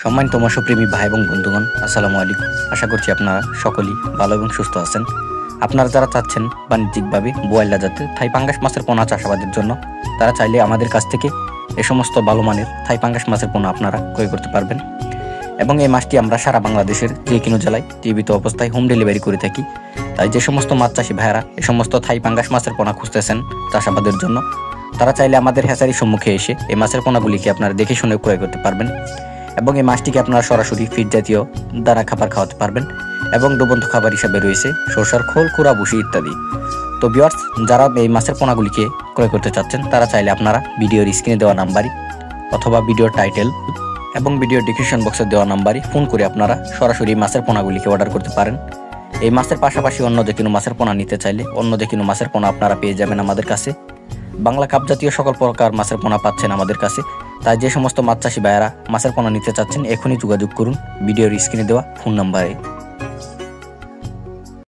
সম্মানিত মৎস্যপ্রেমী ভাই এবং বন্ধুগণ, আসসালামু আলাইকুম। আশা করছি আপনারা সকলেই ভালো এবং সুস্থ আছেন। আপনারা যারা চাচ্ছেন বাণিজ্যিকভাবে বোয়াল্লা জাতের থাই পাঙ্গাস মাছের পোনা চাষাবাদের জন্য, তারা চাইলে আমাদের কাছ থেকে এ সমস্ত ভালো মানের থাই পাঙ্গাস মাছের পোনা আপনারা ক্রয় করতে পারবেন। এবং এই মাছটি আমরা সারা বাংলাদেশের যে কোনো জেলায় জীবিত অবস্থায় হোম ডেলিভারি করে থাকি। তাই যে সমস্ত মাছ চাষি ভাইয়েরা এ সমস্ত থাই পাঙ্গাস মাছের পোনা খুঁজতেছেন চাষাবাদের জন্য, তারা চাইলে আমাদের হ্যাচারির সম্মুখে এসে এই মাছের পোনাগুলিকে আপনারা দেখে শুনে ক্রয় করতে পারবেন। এবং এই মাছটিকে আপনারা সরাসরি ফিড জাতীয় দানা খাবার খাওয়াতে পারবেন। এবং ডুবন্ত খাবার হিসাবে রয়েছে সরষার খোল, কুড়া, ভুসি ইত্যাদি। তো ভিউয়ার্স, যারা এই মাছের পোনাগুলিকে ক্রয় করতে চাচ্ছেন, তারা চাইলে আপনারা ভিডিওর স্ক্রিনে দেওয়া নাম্বারই অথবা ভিডিওর টাইটেল এবং ভিডিওর ডিসক্রিপশন বক্সে দেওয়া নাম্বারই ফোন করে আপনারা সরাসরি মাছের পোনাগুলিকে অর্ডার করতে পারেন। এই মাছের পাশাপাশি অন্য যে কোনো মাছের পোনা নিতে চাইলে অন্য যে কোনো মাছের পোনা আপনারা পেয়ে যাবেন আমাদের কাছে। বাংলা কাপ জাতীয় সকল প্রকার মাছের পোনা পাচ্ছেন আমাদের কাছে। তাই যে সমস্ত মাছ চাষি ভাইয়েরা মাছের পোনা নিতে চাচ্ছেন, এখনই যোগাযোগ করুন ভিডিওর স্ক্রিনে দেওয়া ফোন নাম্বারে।